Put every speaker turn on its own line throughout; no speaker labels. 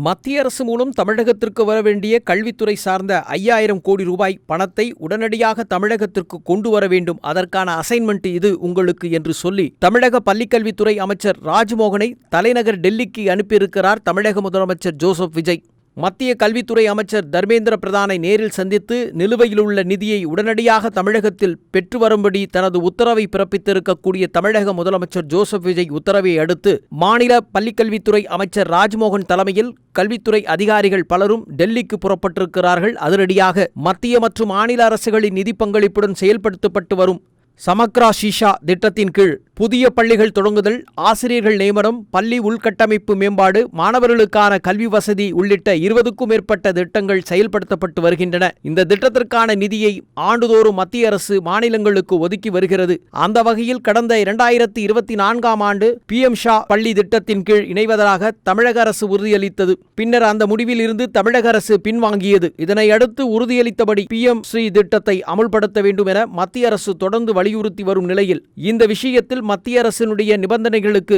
மத்திய அரசு மூலம் தமிழகத்திற்கு வர வேண்டிய கல்வித்துறை சார்ந்த 5000 கோடி ரூபாய் பணத்தை உடனடியாக தமிழகத்திற்கு கொண்டு வர வேண்டும், அதற்கான அசைன்மெண்ட் இது உங்களுக்கு என்று சொல்லி தமிழக பள்ளிக்கல்வித்துறை அமைச்சர் ராஜ்மோகனை தலைநகர் டெல்லிக்கு அனுப்பியிருக்கிறார் தமிழக முதலமைச்சர் ஜோசப் விஜய். மத்திய கல்வித்துறை அமைச்சர் தர்மேந்திர பிரதானை நேரில் சந்தித்து நிலுவையிலுள்ள நிதியை உடனடியாக தமிழகத்தில் பெற்று வரும்படி தனது உத்தரவை பிறப்பித்திருக்கக்கூடிய தமிழக முதலமைச்சர் ஜோசப் விஜய் உத்தரவை அடுத்து மாநில பள்ளிக்கல்வித்துறை அமைச்சர் ராஜ்மோகன் தலைமையில் கல்வித்துறை அதிகாரிகள் பலரும் டெல்லிக்கு புறப்பட்டிருக்கிறார்கள். அதிரடியாக மத்திய மற்றும் மாநில அரசுகளின் நிதி பங்களிப்புடன் செயல்படுத்தப்பட்டு வரும் சமக்ரா ஷிஷா திட்டத்தின் கீழ் புதிய பள்ளிகள் தொடங்குதல், ஆசிரியர்கள் நியமனம், பள்ளி உள்கட்டமைப்பு மேம்பாடு, மாணவர்களுக்கான கல்வி வசதி உள்ளிட்ட 20க்கும் மேற்பட்ட திட்டங்கள் செயல்படுத்தப்பட்டு வருகின்றன. இந்த திட்டத்திற்கான நிதியை ஆண்டுதோறும் மத்திய அரசு மாநிலங்களுக்கு ஒதுக்கி வருகிறது. அந்த வகையில் கடந்த 2024ஆம் ஆண்டு PM ஷா பள்ளி திட்டத்தின் கீழ் இணைவதாக தமிழக அரசு உறுதியளித்தது. பின்னர் அந்த முடிவில் இருந்து தமிழக அரசு பின்வாங்கியது. இதனை அடுத்து உறுதியளித்தபடி PM ஸ்ரீ திட்டத்தை அமுல்படுத்த வேண்டும் என மத்திய அரசு தொடர்ந்து வலியுறுத்தி வரும் நிலையில் இந்த விஷயத்தில் மத்திய அரசினுடைய நிபந்தனைகளுக்கு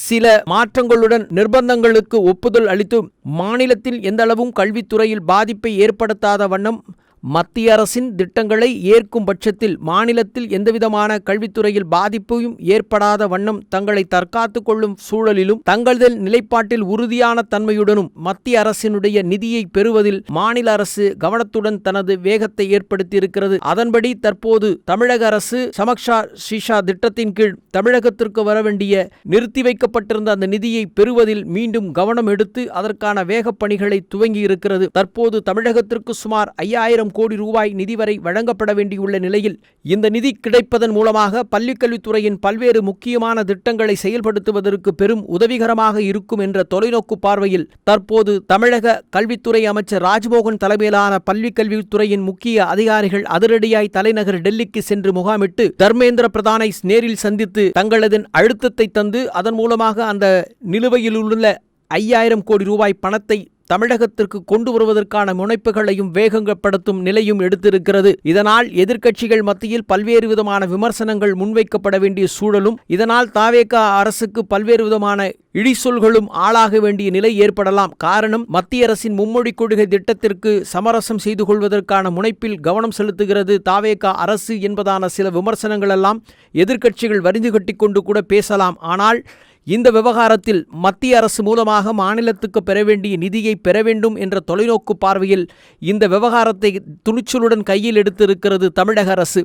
சில மாற்றங்களுடன் நிர்பந்தங்களுக்கு ஒப்புதல் அளித்து மாநிலத்தில் எந்தளவும் கல்வித்துறையில் பாதிப்பை ஏற்படுத்தாத வண்ணம் மத்திய அரசின் திட்டங்களை ஏற்கும் பட்சத்தில் மாநிலத்தில் எந்தவிதமான கல்வித்துறையில் பாதிப்பையும் ஏற்படாத வண்ணம் தங்களை தற்காத்துக் கொள்ளும் சூழலிலும் தங்களது நிலைப்பாட்டில் உறுதியான தன்மையுடனும் மத்திய அரசினுடைய நிதியை பெறுவதில் மாநில அரசு கவனத்துடன் தனது வேகத்தை ஏற்படுத்தியிருக்கிறது. அதன்படி தற்போது தமிழக அரசு சமக்ஷா ஷிஷா திட்டத்தின் கீழ் தமிழகத்திற்கு வர வேண்டிய நிறுத்தி வைக்கப்பட்டிருந்த அந்த நிதியை பெறுவதில் மீண்டும் கவனம் எடுத்து அதற்கான வேகப் பணிகளை துவங்கியிருக்கிறது. தற்போது தமிழகத்திற்கு சுமார் 5000 கோடி ரூபாய் நிதி வரை வழங்கப்பட வேண்டியுள்ள நிலையில் இந்த நிதி கிடைப்பதன் மூலமாக பள்ளிக்கல்வித்துறையின் பல்வேறு முக்கியமான திட்டங்களை செயல்படுத்துவதற்கு பெரும் உதவிகரமாக இருக்கும் என்ற தொலைநோக்கு பார்வையில் தற்போது தமிழக கல்வித்துறை அமைச்சர் ராஜ்மோகன் தலைமையிலான பள்ளிக்கல்வித்துறையின் முக்கிய அதிகாரிகள் அதிரடியாய் தலைநகர் டெல்லிக்கு சென்று முகாமிட்டு தர்மேந்திர பிரதானை நேரில் சந்தித்து தங்களது அழுத்தத்தை தந்து அதன் மூலமாக அந்த நிலுவையில் உள்ள 5000 கோடி ரூபாய் பணத்தை தமிழகத்திற்கு கொண்டு வருவதற்கான முனைப்புகளையும் வேகப்படுத்தும் நிலையும் எடுத்திருக்கிறது. இதனால் எதிர்க்கட்சிகள் மத்தியில் பல்வேறு விதமான விமர்சனங்கள் முன்வைக்கப்பட வேண்டிய சூழலும், இதனால் தாவேகா அரசுக்கு பல்வேறு விதமான இடிசொல்களும் ஆளாக வேண்டிய நிலை ஏற்படலாம். காரணம், மத்திய அரசின் மும்மொழி கொள்கை திட்டத்திற்கு சமரசம் செய்து கொள்வதற்கான முனைப்பில் கவனம் செலுத்துகிறது தாவேகா அரசு என்பதான சில விமர்சனங்கள் எல்லாம் எதிர்க்கட்சிகள் வரிந்து கட்டி கொண்டு கூட பேசலாம். ஆனால் இந்த விவகாரத்தில் மத்திய அரசு மூலமாக மாநிலத்துக்கு பெற வேண்டிய நிதியை பெற வேண்டும் என்ற தொலைநோக்கு பார்வையில் இந்த விவகாரத்தை துணிச்சலுடன் கையில் எடுத்திருக்கிறது தமிழக அரசு.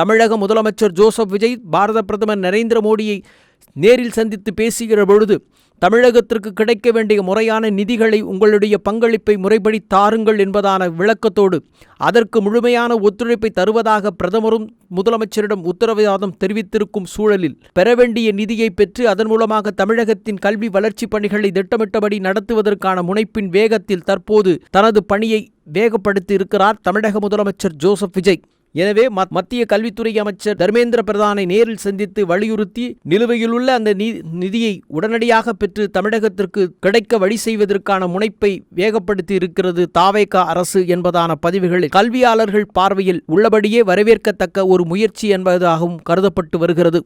தமிழக முதலமைச்சர் ஜோசப் விஜய் பாரத பிரதமர் நரேந்திர மோடியை நேரில் சந்தித்து பேசுகிற பொழுது தமிழகத்திற்கு கிடைக்க வேண்டிய முறையான நிதிகளை உங்களுடைய பங்களிப்பை முறைப்படி தாருங்கள் என்பதான விளக்கத்தோடு அதற்கு முழுமையான ஒத்துழைப்பை தருவதாக பிரதமரும் முதலமைச்சரிடம் உத்தரவாதம் தெரிவித்திருக்கும் சூழலில் பெற வேண்டிய நிதியை பெற்று அதன் மூலமாக தமிழகத்தின் கல்வி வளர்ச்சி பணிகளை திட்டமிட்டபடி நடத்துவதற்கான முனைப்பின் வேகத்தில் தற்போது தனது பணியை வேகப்படுத்தி இருக்கிறார் தமிழக முதலமைச்சர் ஜோசப் விஜய். எனவே மத்திய கல்வித்துறை அமைச்சர் தர்மேந்திர பிரதானை நேரில் சந்தித்து வலியுறுத்தி நிலுவையிலுள்ள அந்த நிதியை உடனடியாக பெற்று தமிழகத்திற்கு கிடைக்க வழி செய்வதற்கான முனைப்பை வேகப்படுத்தி இருக்கிறது தாவேகா அரசு என்பதான பதிவுகளில் கல்வியாளர்கள் பார்வையில் உள்ளபடியே வரவேற்கத்தக்க ஒரு முயற்சி என்பதாகவும் கருதப்பட்டு வருகிறது.